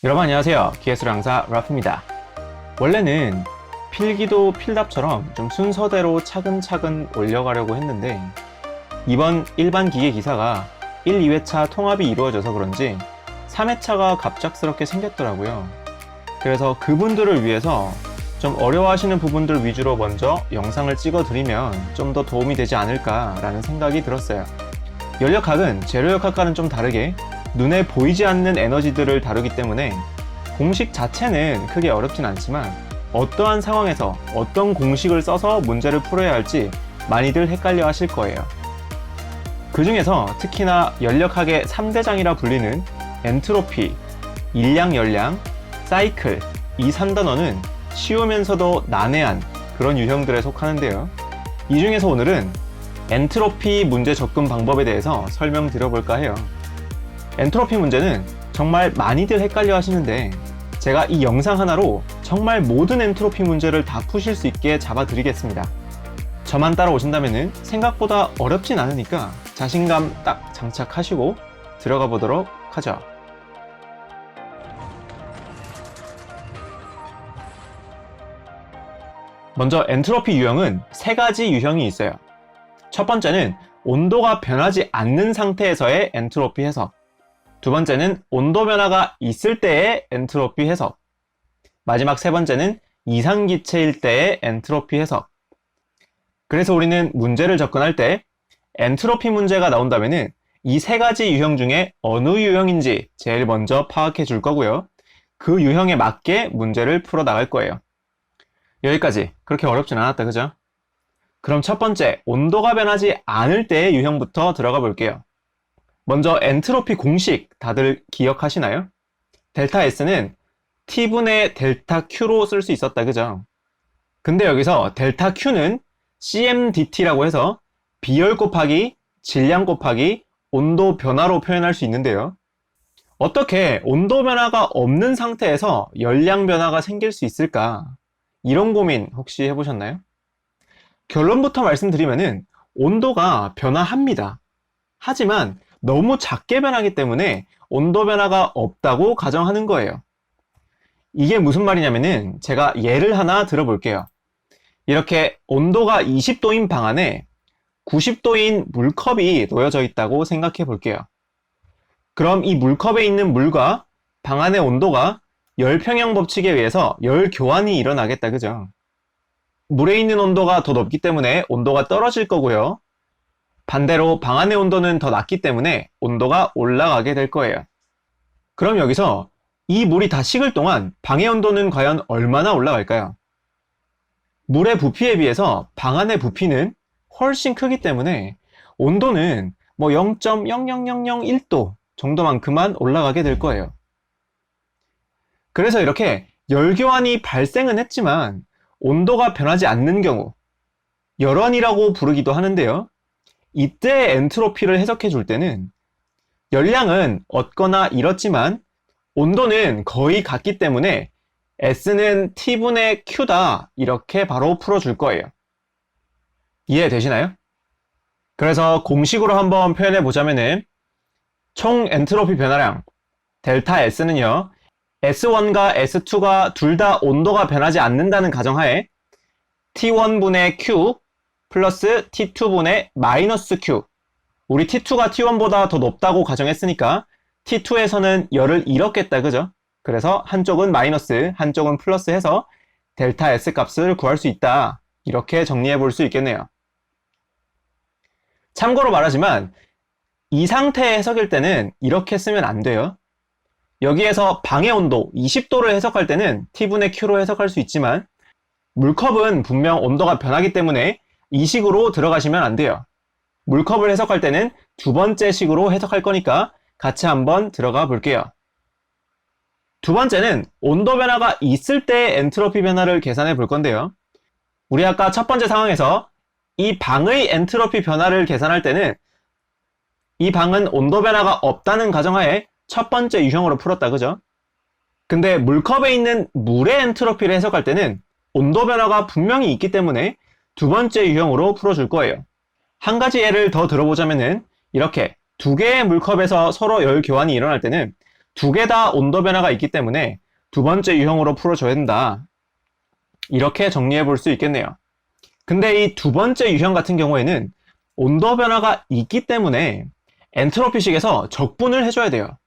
여러분 안녕하세요. 기예술 강사 라프입니다. 원래는 필기도 필답처럼 좀 순서대로 차근차근 올려가려고 했는데 이번 일반 기계 기사가 1, 2회차 통합이 이루어져서 그런지 3회차가 갑작스럽게 생겼더라고요. 그래서 그분들을 위해서 좀 어려워하시는 부분들 위주로 먼저 영상을 찍어드리면 좀 더 도움이 되지 않을까라는 생각이 들었어요. 연력학은 재료역학과는 좀 다르게 눈에 보이지 않는 에너지들을 다루기 때문에 공식 자체는 크게 어렵진 않지만 어떠한 상황에서 어떤 공식을 써서 문제를 풀어야 할지 많이들 헷갈려 하실 거예요. 그 중에서 특히나 연력학의 3대장이라 불리는 엔트로피, 일량, 열량, 사이클, 이 3단원은 쉬우면서도 난해한 그런 유형들에 속하는데요. 이 중에서 오늘은 엔트로피 문제 접근 방법에 대해서 설명드려볼까 해요. 엔트로피 문제는 정말 많이들 헷갈려 하시는데 제가 이 영상 하나로 정말 모든 엔트로피 문제를 다 푸실 수 있게 잡아드리겠습니다. 저만 따라오신다면 생각보다 어렵진 않으니까 자신감 딱 장착하시고 들어가 보도록 하죠. 먼저 엔트로피 유형은 세 가지 유형이 있어요. 첫 번째는 온도가 변하지 않는 상태에서의 엔트로피 해석. 두 번째는 온도 변화가 있을 때의 엔트로피 해석. 마지막 세 번째는 이상기체일 때의 엔트로피 해석. 그래서 우리는 문제를 접근할 때 엔트로피 문제가 나온다면 이 세 가지 유형 중에 어느 유형인지 제일 먼저 파악해 줄 거고요. 그 유형에 맞게 문제를 풀어 나갈 거예요. 여기까지 그렇게 어렵진 않았다, 그죠? 그럼 첫 번째, 온도가 변하지 않을 때의 유형부터 들어가 볼게요. 먼저 엔트로피 공식 다들 기억하시나요? 델타 S는 T분의 델타 Q로 쓸 수 있었다, 그죠? 근데 여기서 델타 Q는 CmDT라고 해서 비열 곱하기 질량 곱하기 온도 변화로 표현할 수 있는데요. 어떻게 온도 변화가 없는 상태에서 열량 변화가 생길 수 있을까? 이런 고민 혹시 해보셨나요? 결론부터 말씀드리면은 온도가 변화합니다. 하지만 너무 작게 변하기 때문에 온도 변화가 없다고 가정하는 거예요. 이게 무슨 말이냐면은 제가 예를 하나 들어볼게요. 이렇게 온도가 20도인 방 안에 90도인 물컵이 놓여져 있다고 생각해 볼게요. 그럼 이 물컵에 있는 물과 방 안의 온도가 열평형 법칙에 의해서 열 교환이 일어나겠다, 그죠? 물에 있는 온도가 더 높기 때문에 온도가 떨어질 거고요. 반대로 방 안의 온도는 더 낮기 때문에 온도가 올라가게 될 거예요. 그럼 여기서 이 물이 다 식을 동안 방의 온도는 과연 얼마나 올라갈까요? 물의 부피에 비해서 방 안의 부피는 훨씬 크기 때문에 온도는 뭐 0.00001도 정도만큼만 올라가게 될 거예요. 그래서 이렇게 열교환이 발생은 했지만 온도가 변하지 않는 경우, 열원이라고 부르기도 하는데요. 이때 엔트로피를 해석해 줄 때는 열량은 얻거나 잃었지만 온도는 거의 같기 때문에 S는 T분의 Q다, 이렇게 바로 풀어줄 거예요. 이해되시나요? 그래서 공식으로 한번 표현해 보자면은 총 엔트로피 변화량 델타 S는요, S1과 S2가 둘 다 온도가 변하지 않는다는 가정하에 T1분의 Q 플러스 T2분의 마이너스 Q, 우리 T2가 T1보다 더 높다고 가정했으니까 T2에서는 열을 잃었겠다, 그죠? 그래서 한쪽은 마이너스, 한쪽은 플러스 해서 델타 S 값을 구할 수 있다, 이렇게 정리해 볼 수 있겠네요. 참고로 말하지만 이 상태의 해석일 때는 이렇게 쓰면 안 돼요. 여기에서 방의 온도 20도를 해석할 때는 T분의 Q로 해석할 수 있지만 물컵은 분명 온도가 변하기 때문에 이 식으로 들어가시면 안 돼요. 물컵을 해석할 때는 두 번째 식으로 해석할 거니까 같이 한번 들어가 볼게요. 두 번째는 온도 변화가 있을 때의 엔트로피 변화를 계산해 볼 건데요. 우리 아까 첫 번째 상황에서 이 방의 엔트로피 변화를 계산할 때는 이 방은 온도 변화가 없다는 가정하에 첫 번째 유형으로 풀었다, 그죠? 근데 물컵에 있는 물의 엔트로피를 해석할 때는 온도 변화가 분명히 있기 때문에 두 번째 유형으로 풀어줄 거예요. 한 가지 예를 더 들어보자면은 이렇게 두 개의 물컵에서 서로 열 교환이 일어날 때는 두 개 다 온도 변화가 있기 때문에 두 번째 유형으로 풀어줘야 된다. 이렇게 정리해 볼 수 있겠네요. 근데 이 두 번째 유형 같은 경우에는 온도 변화가 있기 때문에 엔트로피식에서 적분을 해줘야 돼요.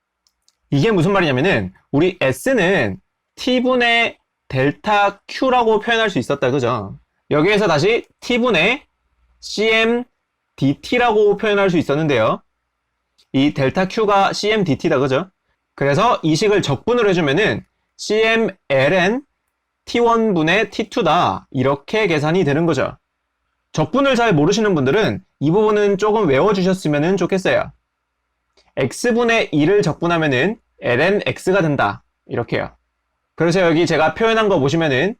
이게 무슨 말이냐면은 우리 S는 T분의 델타 Q라고 표현할 수 있었다, 그죠? 여기에서 다시 T분의 CmDT라고 표현할 수 있었는데요. 이 델타 Q가 CmDT다, 그죠? 그래서 이 식을 적분을 해주면은 CmLn T1분의 T2다. 이렇게 계산이 되는 거죠. 적분을 잘 모르시는 분들은 이 부분은 조금 외워주셨으면 좋겠어요. x분의 2를 적분하면은 ln x가 된다. 이렇게요. 그래서 여기 제가 표현한 거 보시면은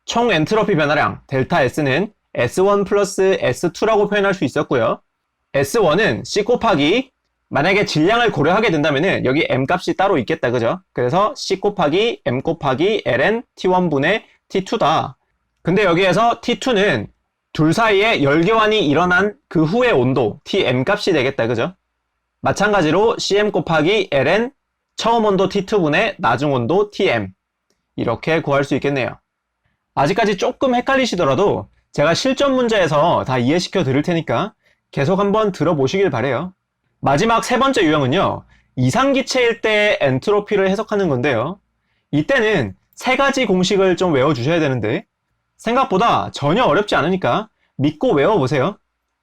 총 엔트로피 변화량 델타 S는 S1 플러스 S2라고 표현할 수 있었고요. S1은 C 곱하기 만약에 질량을 고려하게 된다면은 여기 M 값이 따로 있겠다, 그죠? 그래서 C 곱하기 M 곱하기 ln T1분의 T2다. 근데 여기에서 T2는 둘 사이에 열교환이 일어난 그 후의 온도 Tm 값이 되겠다, 그죠? 마찬가지로 Cm 곱하기 ln 처음 온도 T2분의 나중 온도 Tm 이렇게 구할 수 있겠네요. 아직까지 조금 헷갈리시더라도 제가 실전 문제에서 다 이해시켜 드릴 테니까 계속 한번 들어보시길 바래요. 마지막 세 번째 유형은요, 이상기체일 때 엔트로피를 해석하는 건데요. 이때는 세 가지 공식을 좀 외워주셔야 되는데 생각보다 전혀 어렵지 않으니까 믿고 외워보세요.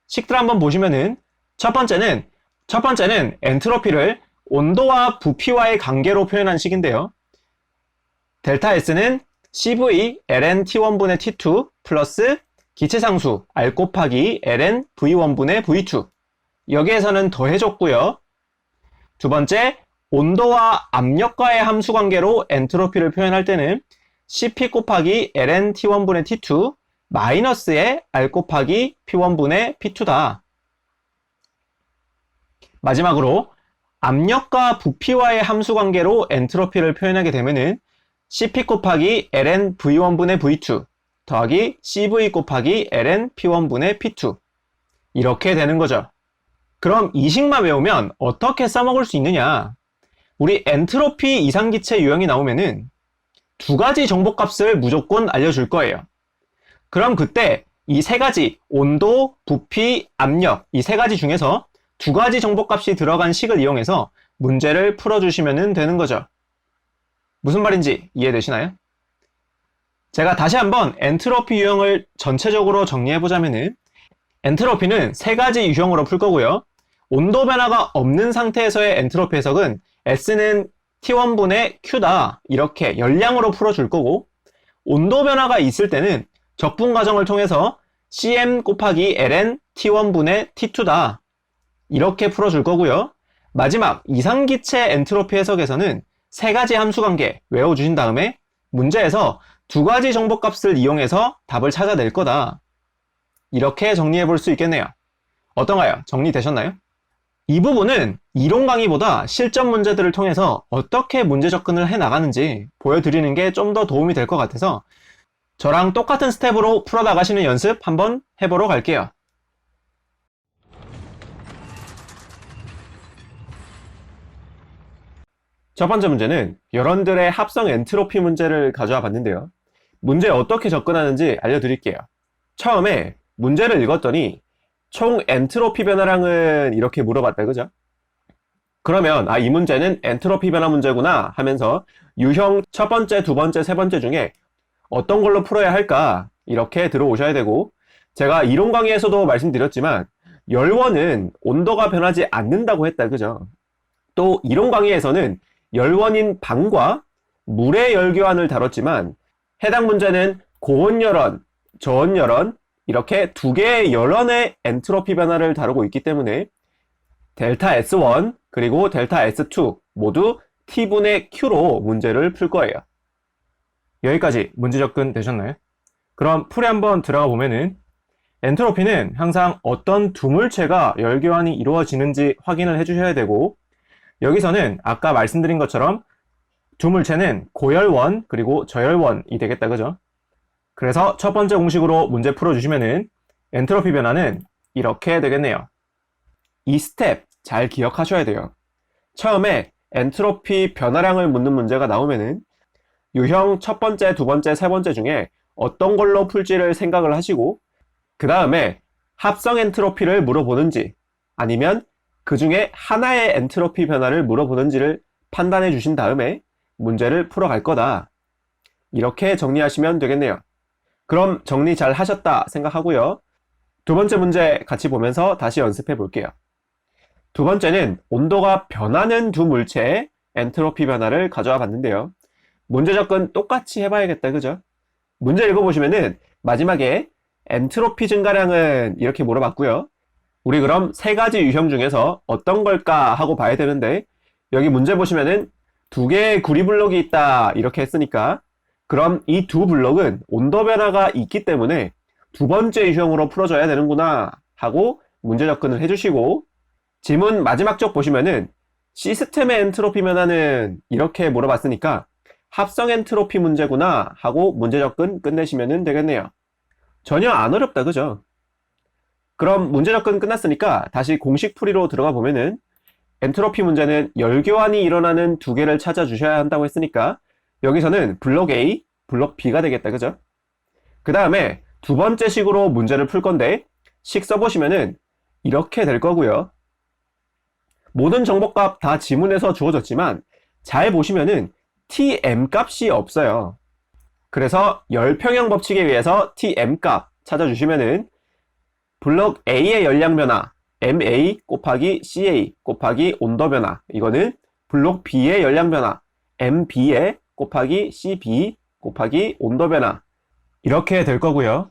식들 한번 보시면은 첫 번째는 엔트로피를 온도와 부피와의 관계로 표현한 식인데요. 델타 S는 CV ln T1분의 T2 플러스 기체상수 R 곱하기 ln V1분의 V2 여기에서는 더해줬고요. 두 번째, 온도와 압력과의 함수관계로 엔트로피를 표현할 때는 CP 곱하기 ln T1분의 T2 마이너스의 R 곱하기 P1분의 P2다. 마지막으로 압력과 부피와의 함수관계로 엔트로피를 표현하게 되면은 CP 곱하기 ln V1분의 V2 더하기 CV 곱하기 ln P1분의 P2 이렇게 되는 거죠. 그럼 이 식만 외우면 어떻게 써먹을 수 있느냐? 우리 엔트로피 이상기체 유형이 나오면은 두 가지 정보값을 무조건 알려줄 거예요. 그럼 그때 이 세 가지 온도, 부피, 압력 이 세 가지 중에서 두 가지 정보값이 들어간 식을 이용해서 문제를 풀어주시면 되는 거죠. 무슨 말인지 이해되시나요? 제가 다시 한번 엔트로피 유형을 전체적으로 정리해보자면은 엔트로피는 세 가지 유형으로 풀 거고요. 온도 변화가 없는 상태에서의 엔트로피 해석은 S는 T1분의 Q다. 이렇게 열량으로 풀어줄 거고 온도 변화가 있을 때는 적분 과정을 통해서 Cm 곱하기 ln T1분의 T2다. 이렇게 풀어줄 거고요. 마지막 이상기체 엔트로피 해석에서는 세 가지 함수관계 외워주신 다음에 문제에서 두 가지 정보값을 이용해서 답을 찾아낼 거다. 이렇게 정리해 볼 수 있겠네요. 어떤가요? 정리되셨나요? 이 부분은 이론 강의보다 실전 문제들을 통해서 어떻게 문제 접근을 해 나가는지 보여드리는 게 좀 더 도움이 될 것 같아서 저랑 똑같은 스텝으로 풀어나가시는 연습 한번 해보러 갈게요. 첫 번째 문제는 여러분들의 합성 엔트로피 문제를 가져와 봤는데요. 문제에 어떻게 접근하는지 알려드릴게요. 처음에 문제를 읽었더니 총 엔트로피 변화량은 이렇게 물어봤다, 그죠? 그러면 이 문제는 엔트로피 변화 문제구나 하면서 유형 첫 번째, 두 번째, 세 번째 중에 어떤 걸로 풀어야 할까 이렇게 들어오셔야 되고 제가 이론 강의에서도 말씀드렸지만 열원은 온도가 변하지 않는다고 했다, 그죠? 또 이론 강의에서는 열원인 방과 물의 열교환을 다뤘지만 해당 문제는 고온열원, 저온열원 이렇게 두 개의 열원의 엔트로피 변화를 다루고 있기 때문에 델타 S1 그리고 델타 S2 모두 T분의 Q로 문제를 풀 거예요. 여기까지 문제 접근 되셨나요? 그럼 풀에 한번 들어가 보면은 엔트로피는 항상 어떤 두 물체가 열교환이 이루어지는지 확인을 해주셔야 되고 여기서는 아까 말씀드린 것처럼 두 물체는 고열원 그리고 저열원이 되겠다, 그죠? 그래서 첫 번째 공식으로 문제 풀어주시면은 엔트로피 변화는 이렇게 되겠네요. 이 스텝 잘 기억하셔야 돼요. 처음에 엔트로피 변화량을 묻는 문제가 나오면은 유형 첫 번째, 두 번째, 세 번째 중에 어떤 걸로 풀지를 생각을 하시고 그 다음에 합성 엔트로피를 물어보는지 아니면 그 중에 하나의 엔트로피 변화를 물어보는지를 판단해 주신 다음에 문제를 풀어갈 거다. 이렇게 정리하시면 되겠네요. 그럼 정리 잘 하셨다 생각하고요. 두 번째 문제 같이 보면서 다시 연습해 볼게요. 두 번째는 온도가 변하는 두 물체의 엔트로피 변화를 가져와 봤는데요. 문제 접근 똑같이 해봐야겠다, 그죠? 문제 읽어보시면은 마지막에 엔트로피 증가량은 이렇게 물어봤고요. 우리 그럼 세 가지 유형 중에서 어떤 걸까 하고 봐야 되는데 여기 문제 보시면은 두 개의 구리 블록이 있다 이렇게 했으니까 그럼 이 두 블록은 온도 변화가 있기 때문에 두 번째 유형으로 풀어줘야 되는구나 하고 문제 접근을 해주시고 지문 마지막 쪽 보시면은 시스템의 엔트로피 변화는 이렇게 물어봤으니까 합성 엔트로피 문제구나 하고 문제 접근 끝내시면 되겠네요. 전혀 안 어렵다, 그죠? 그럼 문제 접근 끝났으니까 다시 공식 풀이로 들어가 보면은 엔트로피 문제는 열교환이 일어나는 두 개를 찾아주셔야 한다고 했으니까 여기서는 블록 A, 블록 B가 되겠다, 그죠? 그 다음에 두 번째 식으로 문제를 풀 건데 식 써보시면은 이렇게 될 거고요. 모든 정보값 다 지문에서 주어졌지만 잘 보시면은 Tm 값이 없어요. 그래서 열평형 법칙에 의해서 Tm 값 찾아주시면은 블록 A의 열량 변화 MA 곱하기 CA 곱하기 온도 변화 이거는 블록 B의 열량 변화 MB에 곱하기 CB 곱하기 온도 변화 이렇게 될 거고요.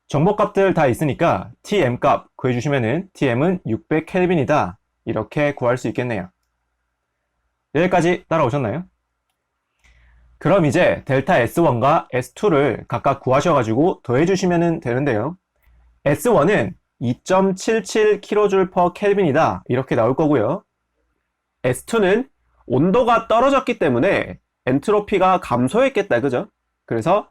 정보값들 다 있으니까 Tm 값 구해주시면은 Tm은 600켈빈이다 이렇게 구할 수 있겠네요. 여기까지 따라오셨나요? 그럼 이제 델타 S1과 S2를 각각 구하셔가지고 더해주시면 되는데요. S1은 2.77kJ/Kelvin이다 이렇게 나올 거고요. S2는 온도가 떨어졌기 때문에 엔트로피가 감소했겠다, 그죠? 그래서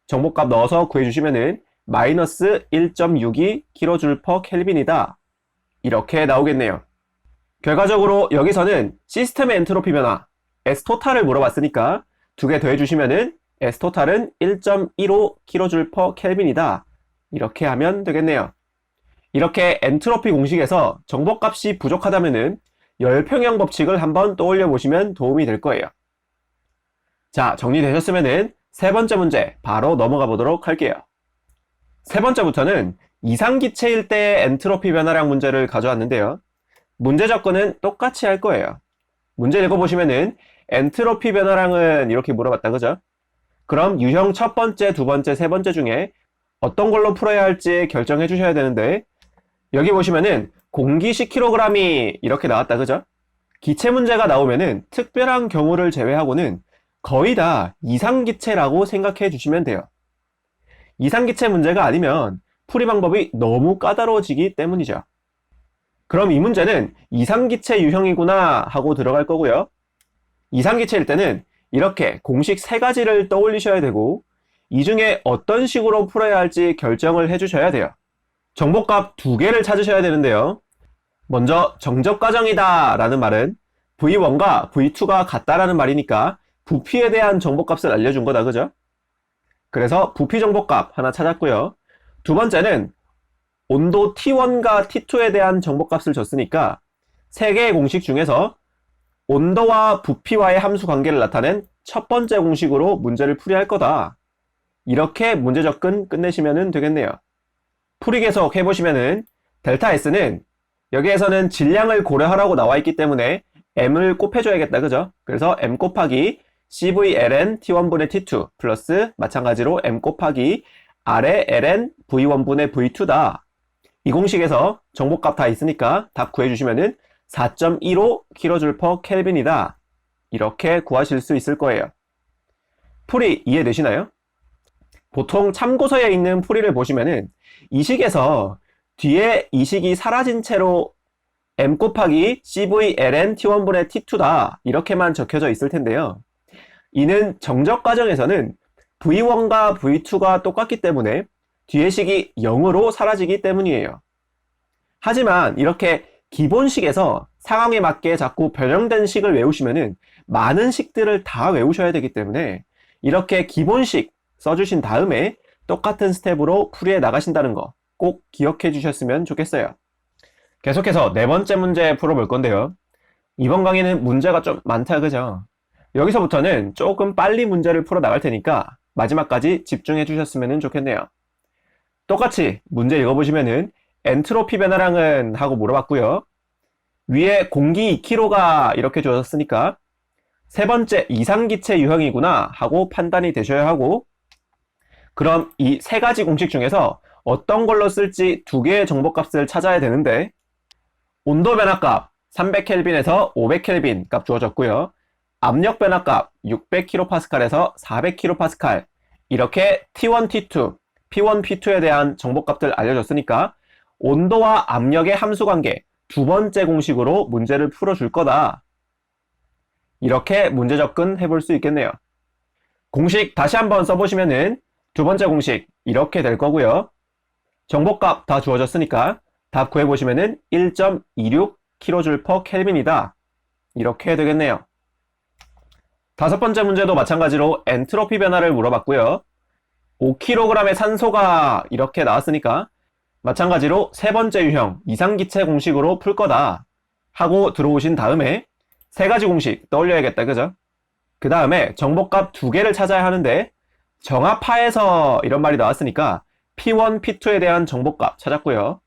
정보값 넣어서 구해주시면은 마이너스 1.62kJ/Kelvin이다 이렇게 나오겠네요. 결과적으로 여기서는 시스템의 엔트로피 변화 S토탈을 물어봤으니까 두 개 더해주시면은 S토탈은 1.15kJ/Kelvin이다 이렇게 하면 되겠네요. 이렇게 엔트로피 공식에서 정보값이 부족하다면은 열평형 법칙을 한번 떠올려 보시면 도움이 될 거예요. 자, 정리되셨으면은 세 번째 문제 바로 넘어가 보도록 할게요. 세 번째부터는 이상기체일 때의 엔트로피 변화량 문제를 가져왔는데요. 문제 접근은 똑같이 할 거예요. 문제 읽어보시면은 엔트로피 변화량은 이렇게 물어봤다, 그죠? 그럼 유형 첫 번째, 두 번째, 세 번째 중에 어떤 걸로 풀어야 할지 결정해 주셔야 되는데 여기 보시면은 공기 10kg이 이렇게 나왔다, 그죠? 기체 문제가 나오면은 특별한 경우를 제외하고는 거의 다 이상기체라고 생각해 주시면 돼요. 이상기체 문제가 아니면 풀이 방법이 너무 까다로워지기 때문이죠. 그럼 이 문제는 이상기체 유형이구나 하고 들어갈 거고요. 이상기체일 때는 이렇게 공식 세 가지를 떠올리셔야 되고 이 중에 어떤 식으로 풀어야 할지 결정을 해주셔야 돼요. 정보값 두 개를 찾으셔야 되는데요. 먼저 정적과정이다 라는 말은 V1과 V2가 같다라는 말이니까 부피에 대한 정보값을 알려준 거다, 그죠? 그래서 부피 정보값 하나 찾았고요. 두 번째는 온도 T1과 T2에 대한 정보값을 줬으니까 세 개의 공식 중에서 온도와 부피와의 함수 관계를 나타낸 첫 번째 공식으로 문제를 풀이할 거다. 이렇게 문제 접근 끝내시면 되겠네요. 풀이 계속 해보시면은 델타 S는 여기에서는 질량을 고려하라고 나와 있기 때문에 M을 곱해줘야겠다, 그죠? 그래서 M 곱하기 CVln T1분의 T2 플러스 마찬가지로 M 곱하기 R의 ln V1분의 V2다. 이 공식에서 정보값 다 있으니까 답 구해주시면은 4.15kJ/Kelvin이다. 이렇게 구하실 수 있을 거예요. 풀이 이해되시나요? 보통 참고서에 있는 풀이를 보시면은 이 식에서 뒤에 이 식이 사라진 채로 M 곱하기 CVln T1분의 T2다. 이렇게만 적혀져 있을 텐데요. 이는 정적 과정에서는 V1과 V2가 똑같기 때문에 뒤의 식이 0으로 사라지기 때문이에요. 하지만 이렇게 기본식에서 상황에 맞게 자꾸 변형된 식을 외우시면은 많은 식들을 다 외우셔야 되기 때문에 이렇게 기본식 써주신 다음에 똑같은 스텝으로 풀이해 나가신다는 거 꼭 기억해 주셨으면 좋겠어요. 계속해서 네 번째 문제 풀어볼 건데요. 이번 강의는 문제가 좀 많다, 그죠? 여기서부터는 조금 빨리 문제를 풀어 나갈 테니까 마지막까지 집중해 주셨으면 좋겠네요. 똑같이 문제 읽어보시면은 엔트로피 변화량은 하고 물어봤고요. 위에 공기 2kg가 이렇게 주어졌으니까 세 번째 이상기체 유형이구나 하고 판단이 되셔야 하고, 그럼 이 세 가지 공식 중에서 어떤 걸로 쓸지 두 개의 정보값을 찾아야 되는데, 온도 변화값 300켈빈에서 500켈빈 값 주어졌고요. 압력 변화값 600kPa에서 400kPa, 이렇게 T1, T2, P1, P2에 대한 정보값들 알려줬으니까 온도와 압력의 함수관계 두 번째 공식으로 문제를 풀어줄 거다. 이렇게 문제 접근 해볼 수 있겠네요. 공식 다시 한번 써보시면은 두 번째 공식 이렇게 될 거고요. 정보값 다 주어졌으니까 답 구해보시면은 1.26kJ/Kelvin이다. 이렇게 되겠네요. 다섯 번째 문제도 마찬가지로 엔트로피 변화를 물어봤고요. 5kg의 산소가 이렇게 나왔으니까 마찬가지로 세 번째 유형 이상기체 공식으로 풀 거다 하고 들어오신 다음에 세 가지 공식 떠올려야겠다, 그죠? 그 다음에 정보값 두 개를 찾아야 하는데 정합하에서 이런 말이 나왔으니까 P1, P2에 대한 정보값 찾았고요.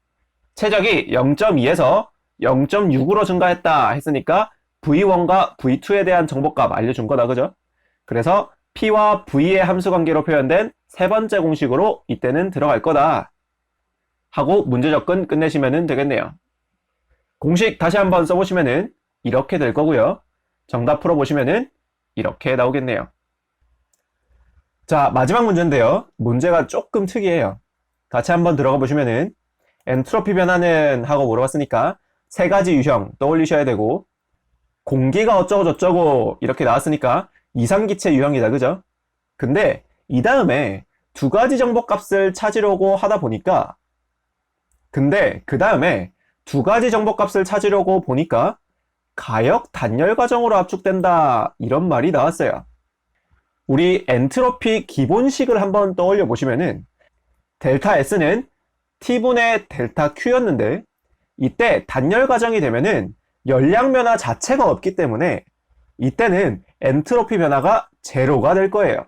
최적이 0.2에서 0.6으로 증가했다 했으니까 V1과 V2에 대한 정보값 알려준 거다, 그죠? 그래서 P와 V의 함수관계로 표현된 세 번째 공식으로 이때는 들어갈 거다 하고 문제 접근 끝내시면 되겠네요. 공식 다시 한번 써보시면은 이렇게 될 거고요. 정답 풀어보시면은 이렇게 나오겠네요. 자, 마지막 문제인데요. 문제가 조금 특이해요. 같이 한번 들어가 보시면은 엔트로피 변화는 하고 물어봤으니까 세 가지 유형 떠올리셔야 되고, 공기가 어쩌고 저쩌고 이렇게 나왔으니까 이상기체 유형이다, 그죠? 근데 이 다음에 두 가지 정보값을 찾으려고 하다 보니까, 가역 단열 과정으로 압축된다 이런 말이 나왔어요. 우리 엔트로피 기본식을 한번 떠올려 보시면은 델타 S는 T분의 델타 Q였는데 이때 단열 과정이 되면은 열량 변화 자체가 없기 때문에 이때는 엔트로피 변화가 제로가 될 거예요.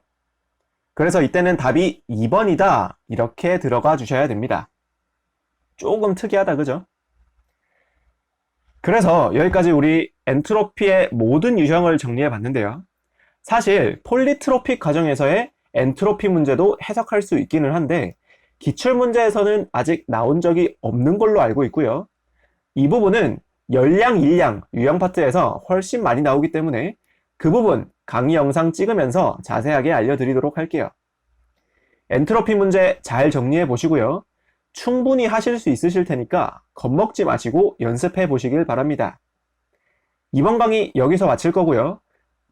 그래서 이때는 답이 2번이다 이렇게 들어가 주셔야 됩니다. 조금 특이하다, 그죠? 그래서 여기까지 우리 엔트로피의 모든 유형을 정리해 봤는데요. 사실 폴리트로픽 과정에서의 엔트로피 문제도 해석할 수 있기는 한데 기출문제에서는 아직 나온 적이 없는 걸로 알고 있고요. 이 부분은 열량, 일량, 유형 파트에서 훨씬 많이 나오기 때문에 그 부분 강의 영상 찍으면서 자세하게 알려드리도록 할게요. 엔트로피 문제 잘 정리해 보시고요. 충분히 하실 수 있으실 테니까 겁먹지 마시고 연습해 보시길 바랍니다. 이번 강의 여기서 마칠 거고요.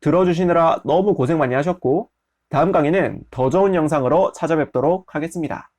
들어주시느라 너무 고생 많이 하셨고 다음 강의는 더 좋은 영상으로 찾아뵙도록 하겠습니다.